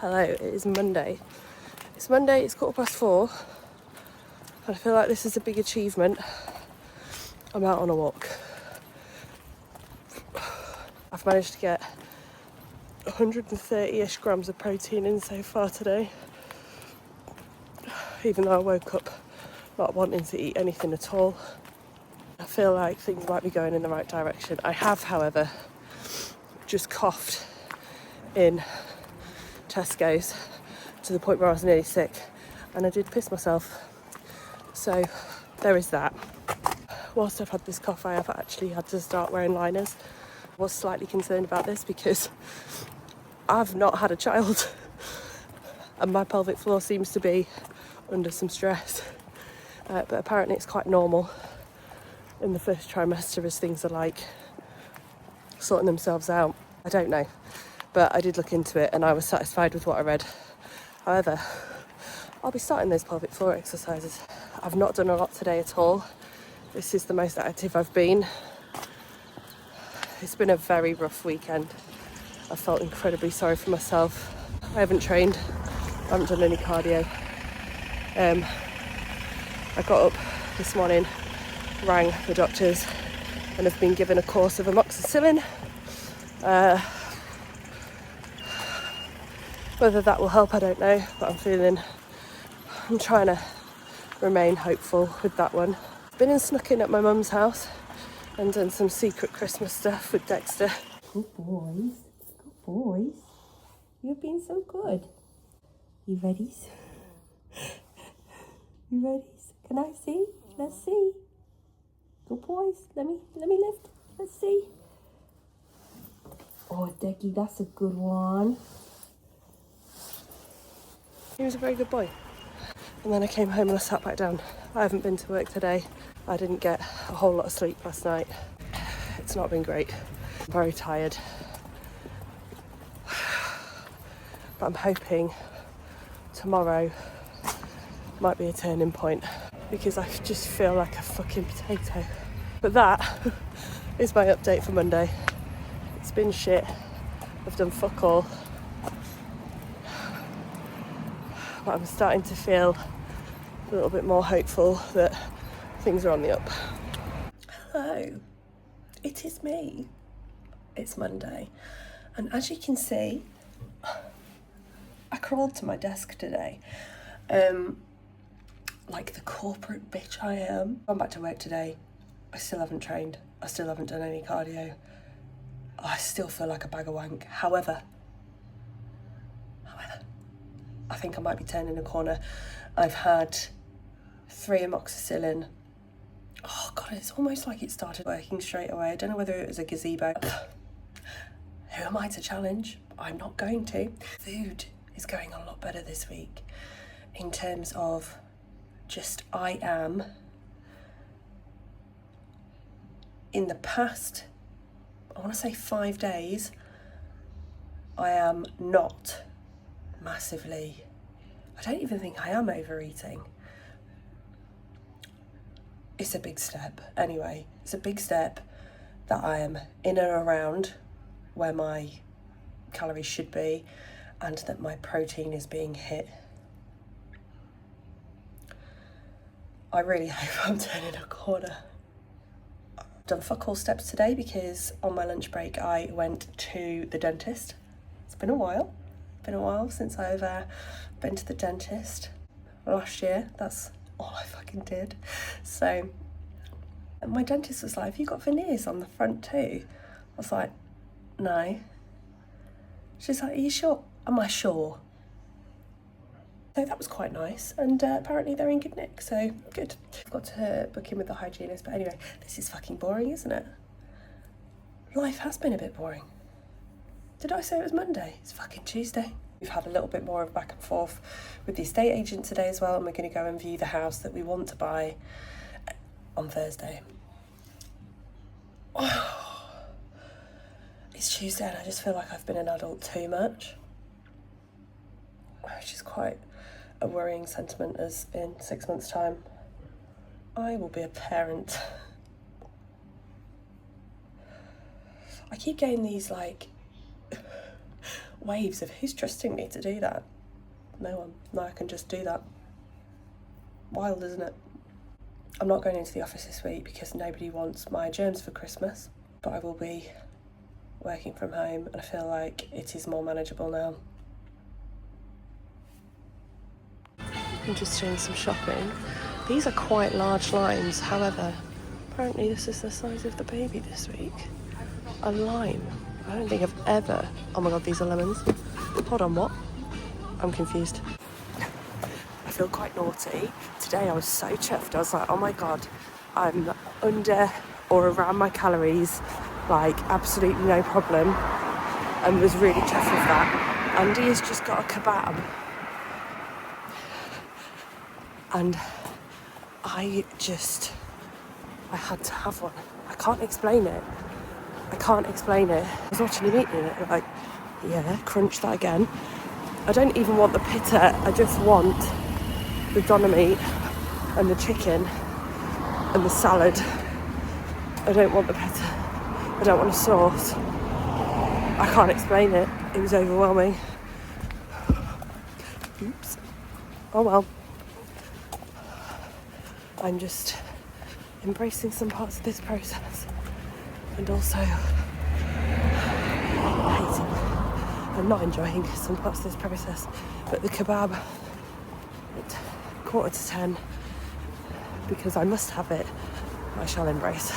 Hello, it is Monday. It's Monday, it's 4:15. And I feel like this is a big achievement. I'm out on a walk. I've managed to get 130-ish grams of protein in so far today. Even though I woke up not wanting to eat anything at all. I feel like things might be going in the right direction. I have, however, just coughed in Tesco's to the point where I was nearly sick, and I did piss myself. So there is that. Whilst I've had this cough, I have actually had to start wearing liners. I was slightly concerned about this because I've not had a child and my pelvic floor seems to be under some stress. But apparently it's quite normal in the first trimester as things are like sorting themselves out. I don't know, but I did look into it and I was satisfied with what I read. However, I'll be starting those pelvic floor exercises. I've not done a lot today at all. This is the most active I've been. It's been a very rough weekend. I felt incredibly sorry for myself. I haven't trained, I haven't done any cardio. I got up this morning, rang the doctors, and have been given a course of amoxicillin. Whether that will help, I don't know, but I'm trying to remain hopeful with that one. Been and snuck in at my mum's house and done some secret Christmas stuff with Dexter. Good boys, good boys. You've been so good. You ready? You ready? Can I see? Let's see. Good boys. Let me lift. Let's see. Oh, Decky, that's a good one. He was a very good boy. And then I came home and I sat back down. I haven't been to work today. I didn't get a whole lot of sleep last night. It's not been great. I'm very tired. But I'm hoping tomorrow might be a turning point because I just feel like a fucking potato. But that is my update for Monday. It's been shit. I've done fuck all. But I'm starting to feel a little bit more hopeful that things are on the up. Hello, it is me. It's Monday. And as you can see, I crawled to my desk today. Like the corporate bitch I am. I'm back to work today. I still haven't trained. I still haven't done any cardio. I still feel like a bag of wank. However, I think I might be turning a corner. I've had 3 amoxicillin. Oh God, it's almost like it started working straight away. I don't know whether it was a gazebo. Who am I to challenge? I'm not going to. Food is going a lot better this week in terms of just I am, in the past, I want to say 5 days, I am not massively, I don't even think I am overeating. It's a big step. Anyway, it's a big step that I am in and around where my calories should be and that my protein is being hit. I really hope I'm turning a corner. I've done fuck all steps today because on my lunch break I went to the dentist. It's been a while. Been a while since I've been to the dentist. Last year, that's all I fucking did. So, and my dentist was like, have you got veneers on the front too? I was like, no. She's like, are you sure? Am I sure? So that was quite nice, and apparently they're in good nick, so good. I've got to book in with the hygienist, but anyway, this is fucking boring, isn't it? Life has been a bit boring. Did I say it was Monday? It's fucking Tuesday. We've had a little bit more of back and forth with the estate agent today as well, and we're going to go and view the house that we want to buy on Thursday. Oh, it's Tuesday and I just feel like I've been an adult too much, which is quite a worrying sentiment, as in 6 months' time I will be a parent. I keep getting these like waves of who's trusting me to do that? No one. Now I can just do that. Wild, isn't it? I'm not going into the office this week because nobody wants my germs for Christmas, but I will be working from home and I feel like it is more manageable now. I'm just doing some shopping. These are quite large limes, however, apparently this is the size of the baby this week. A lime. I don't think I've ever... Oh my god, these are lemons. Hold on, what? I'm confused. I feel quite naughty. Today I was so chuffed. I was like, oh my god, I'm under or around my calories, like absolutely no problem. And was really chuffed with that. Andy has just got a kebab. And I had to have one. I can't explain it. I was watching him eating it, like, yeah, crunch that again. I don't even want the pitta, I just want the doner meat and the chicken and the salad. I don't want the pitta. I don't want a sauce. I can't explain it. It was overwhelming. Oops. Oh well. I'm just embracing some parts of this process and also hating and not enjoying some parts of this process. But the kebab at 9:45, because I must have it, I shall embrace.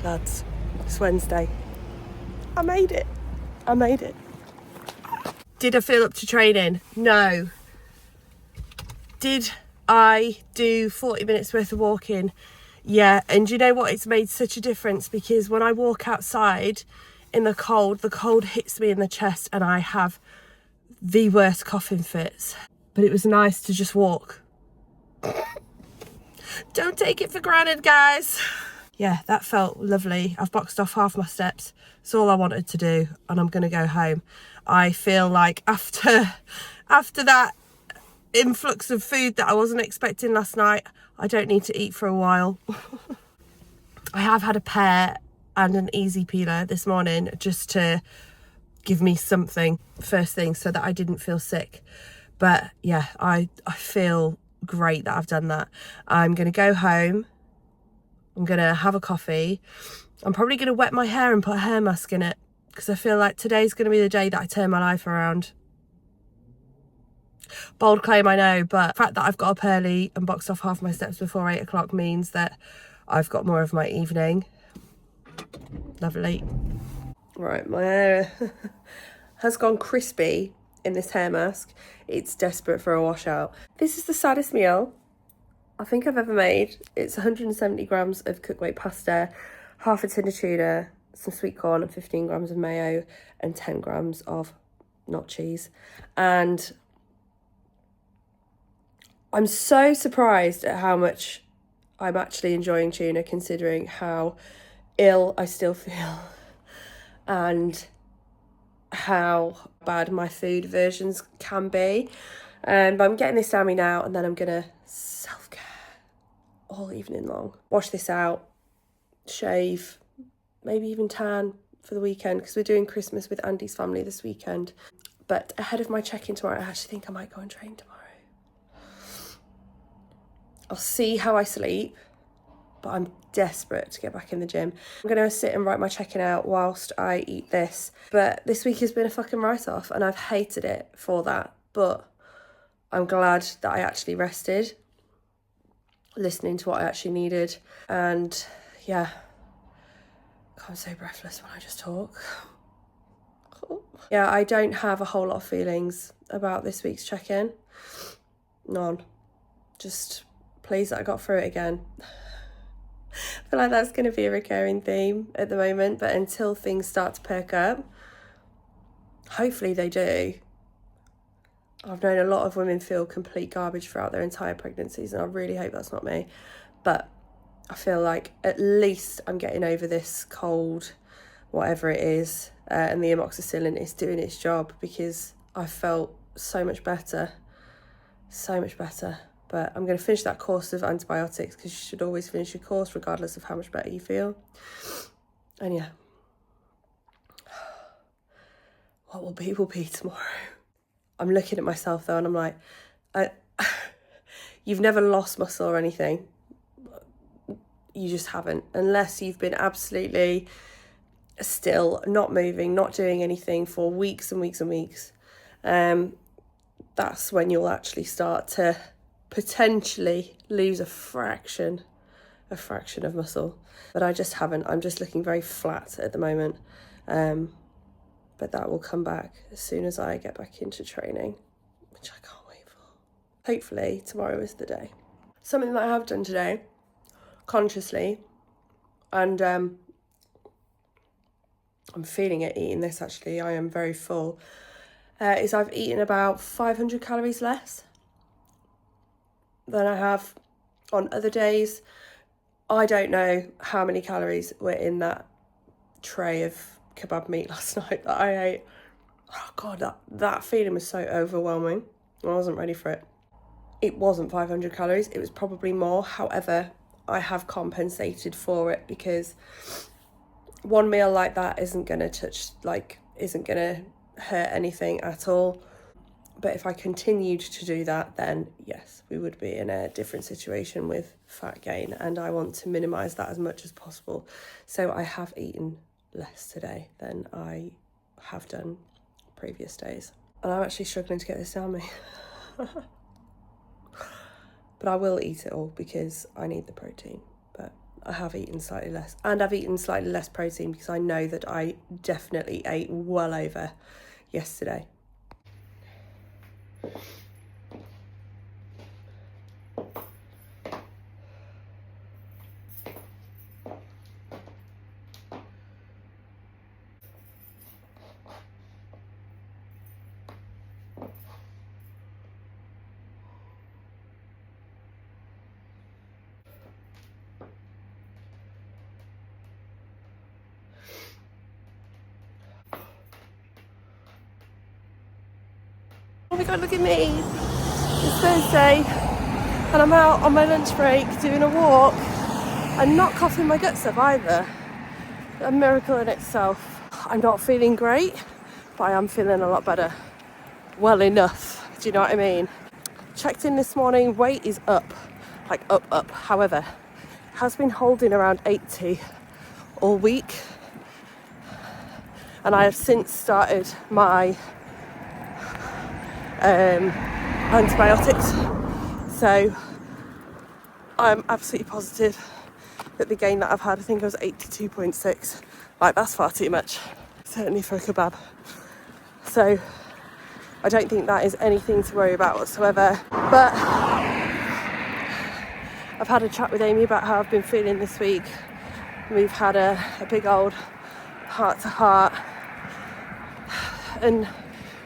Lads, it's Wednesday. I made it. Did I feel up to training? No. Did I do 40 minutes worth of walking? Yeah, and you know what? It's made such a difference because when I walk outside in the cold hits me in the chest and I have the worst coughing fits. But it was nice to just walk. Don't take it for granted, guys. Yeah, that felt lovely. I've boxed off half my steps. It's all I wanted to do and I'm going to go home. I feel like after that influx of food that I wasn't expecting last night, I don't need to eat for a while. I have had a pear and an easy peeler this morning just to give me something first thing so that I didn't feel sick. But yeah, I feel great that I've done that. I'm going to go home. I'm going to have a coffee. I'm probably going to wet my hair and put a hair mask in it because I feel like today's going to be the day that I turn my life around. Bold claim, I know, but the fact that I've got up early and boxed off half my steps before 8 o'clock means that I've got more of my evening. Lovely. Right, my hair has gone crispy in this hair mask. It's desperate for a washout. This is the saddest meal I think I've ever made. It's 170 grams of cooked weight pasta, half a tin of tuna, some sweet corn and 15 grams of mayo and 10 grams of not cheese. And I'm so surprised at how much I'm actually enjoying tuna considering how ill I still feel and how bad my food versions can be. But I'm getting this down me now and then I'm going to self-care all evening long. Wash this out, shave, maybe even tan for the weekend because we're doing Christmas with Andy's family this weekend. But ahead of my check-in tomorrow, I actually think I might go and train tomorrow. I'll see how I sleep, but I'm desperate to get back in the gym. I'm going to sit and write my check-in out whilst I eat this. But this week has been a fucking write-off and I've hated it for that. But I'm glad that I actually rested, listening to what I actually needed. And yeah, I'm so breathless when I just talk. Yeah, I don't have a whole lot of feelings about this week's check-in. None. Just pleased that I got through it again. I feel like that's going to be a recurring theme at the moment, but until things start to perk up, hopefully they do. I've known a lot of women feel complete garbage throughout their entire pregnancies, and I really hope that's not me. But I feel like at least I'm getting over this cold, whatever it is, and the amoxicillin is doing its job because I felt so much better. So much better. But I'm going to finish that course of antibiotics because you should always finish your course regardless of how much better you feel. And yeah. what will be tomorrow. I'm looking at myself though and I'm like, you've never lost muscle or anything. You just haven't, unless you've been absolutely still, not moving, not doing anything for weeks and weeks and weeks. That's when you'll actually start to potentially lose a fraction of muscle. But I just haven't. I'm just looking very flat at the moment. But that will come back as soon as I get back into training, which I can't wait for. Hopefully tomorrow is the day. Something that I have done today, consciously, and I'm feeling it eating this actually, I am very full, is I've eaten about 500 calories less than I have on other days. I don't know how many calories were in that tray of kebab meat last night that I ate. Oh God, that feeling was so overwhelming. I wasn't ready for it. It wasn't 500 calories, it was probably more. However, I have compensated for it because one meal like that isn't going to hurt anything at all. But if I continued to do that, then yes, we would be in a different situation with fat gain, and I want to minimise that as much as possible. So I have eaten less today than I have done previous days. And I'm actually struggling to get this down me. But I will eat it all because I need the protein. But I have eaten slightly less. And I've eaten slightly less protein because I know that I definitely ate well over yesterday. Oh my God, look at me. It's Thursday and I'm out on my lunch break doing a walk and not coughing my guts up either. A miracle in itself. I'm not feeling great, but I am feeling a lot better. Well enough, do you know what I mean? Checked in this morning, weight is up, like up. However, has been holding around 80 all week. And I have since started my antibiotics, so I'm absolutely positive that the gain that I've had, I think I was 82.6, like that's far too much, certainly for a kebab. So I don't think that is anything to worry about whatsoever. But I've had a chat with Amy about how I've been feeling this week. We've had a big old heart to heart, and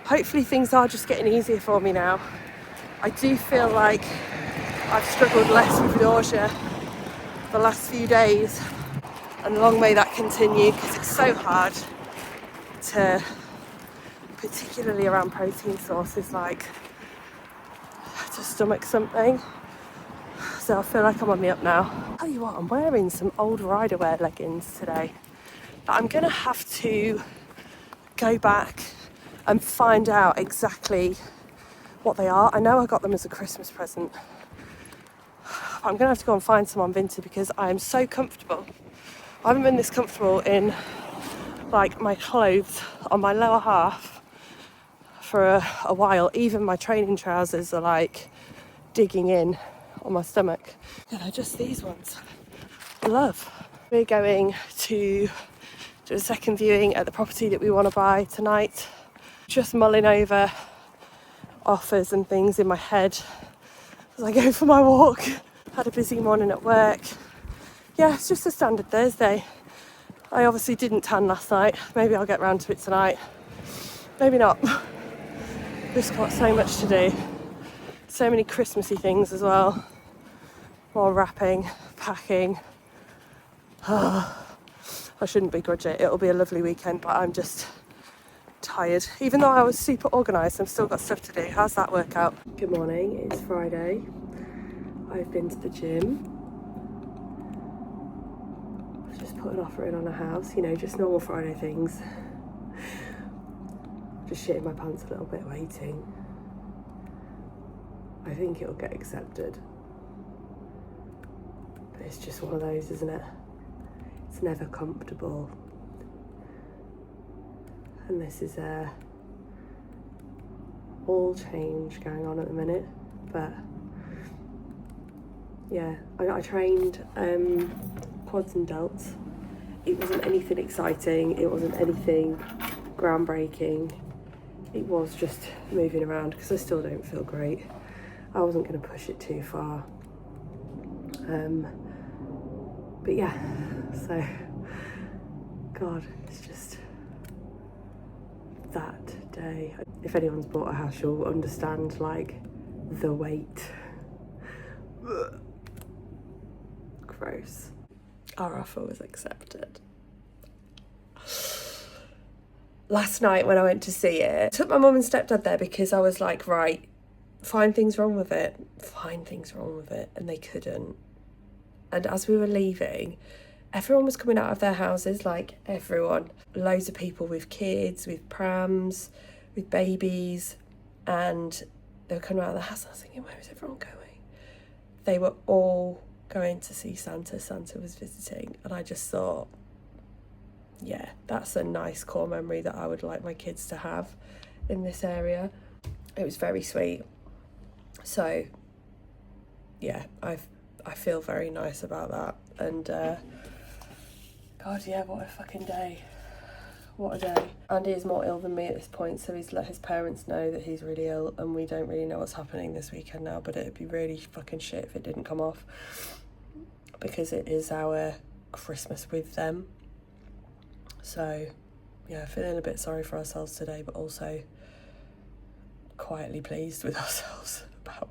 hopefully things are just getting easier for me now. I do feel like I've struggled less with nausea the last few days, and long may that continue because it's so hard to, particularly around protein sources, like to stomach something. So I feel like I'm on the up now. I'll tell you what, I'm wearing some old rider wear leggings today, but I'm gonna have to go back and find out exactly what they are. I know I got them as a Christmas present. I'm going to have to go and find some on Vinted because I am so comfortable. I haven't been this comfortable in like my clothes on my lower half for a while. Even my training trousers are like digging in on my stomach. You know, just these ones. Love. We're going to do a second viewing at the property that we want to buy tonight. Just mulling over offers and things in my head as I go for my walk. Had a busy morning at work. Yeah, it's just a standard Thursday. I obviously didn't tan last night. Maybe I'll get round to it tonight. Maybe not. Just got so much to do. So many Christmassy things as well. More wrapping, packing. I shouldn't begrudge it. It'll be a lovely weekend, but I'm just tired. Even though I was super organised, I've still got stuff to do. How's that work out? Good morning, it's Friday. I've been to the gym. I've just put an offer in on a house, you know, just normal Friday things. just shitting my pants a little bit waiting. I think it'll get accepted. But it's just one of those, isn't it? It's never comfortable. And this is all change going on at the minute. But yeah, I trained quads and delts. It wasn't anything exciting, it wasn't anything groundbreaking. It was just moving around because I still don't feel great. I wasn't going to push it too far. But yeah, so God, it's just that day. If anyone's bought a house, you'll understand like the weight. Gross. Our offer was accepted. Last night when I went to see it, I took my mum and stepdad there because I was like, right, find things wrong with it, and they couldn't. And as we were leaving, everyone was coming out of their houses, like everyone. Loads of people with kids, with prams, with babies, and they were coming out of the house. And I was thinking, where is everyone going? They were all going to see Santa. Santa was visiting, and I just thought, yeah, that's a nice core memory that I would like my kids to have in this area. It was very sweet. So yeah, I feel very nice about that. And God, yeah, what a fucking day. What a day. Andy is more ill than me at this point, so he's let his parents know that he's really ill, and we don't really know what's happening this weekend now, but it'd be really fucking shit if it didn't come off, because it is our Christmas with them. So yeah, feeling a bit sorry for ourselves today, but also quietly pleased with ourselves about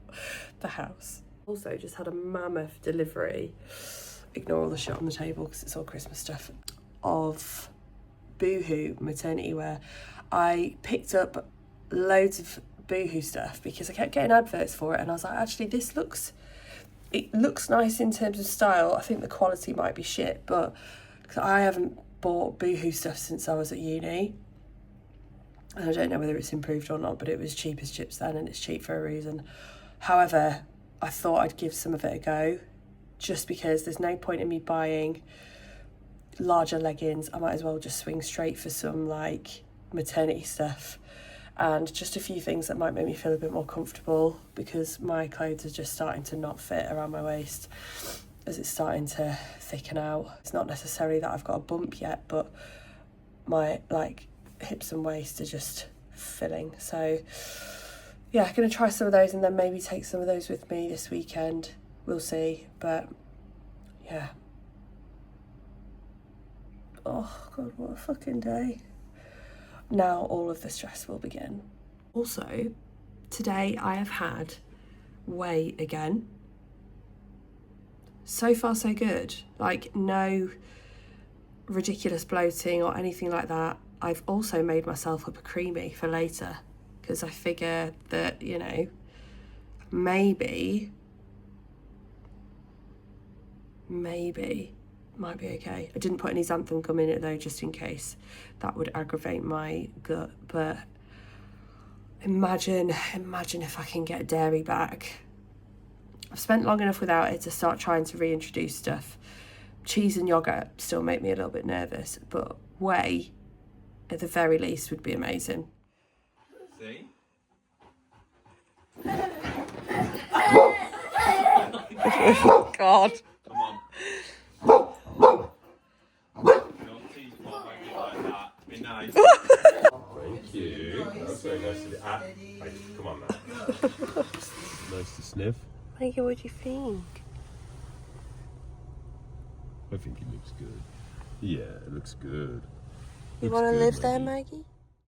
the house. Also just had a mammoth delivery, ignore all the shit on the table because it's all Christmas stuff, of Boohoo maternity wear. I picked up loads of Boohoo stuff because I kept getting adverts for it, and I was like, actually it looks nice in terms of style. I think the quality might be shit, but I haven't bought Boohoo stuff since I was at uni, and I don't know whether it's improved or not, but it was cheap as chips then, and it's cheap for a reason. However, I thought I'd give some of it a go, just because there's no point in me buying larger leggings. I might as well just swing straight for some like maternity stuff and just a few things that might make me feel a bit more comfortable, because my clothes are just starting to not fit around my waist as it's starting to thicken out. It's not necessarily that I've got a bump yet, but my like hips and waist are just filling. So yeah, I'm gonna try some of those and then maybe take some of those with me this weekend. We'll see, but yeah. Oh God, what a fucking day. Now all of the stress will begin. Also, today I have had whey again. So far so good. Like no ridiculous bloating or anything like that. I've also made myself up a creamy for later, because I figure that, you know, maybe might be okay. I didn't put any xanthan gum in it though, just in case that would aggravate my gut. But imagine if I can get dairy back. I've spent long enough without it to start trying to reintroduce stuff. Cheese and yogurt still make me a little bit nervous, but whey at the very least would be amazing. See? God. Come on. Don't tease my baby like that. Be nice. Thank you. That's very nice to do. Come on now. Nice to sniff. Maggie, what do you think? I think it looks good. Yeah, it looks good. You want to live there, Maggie?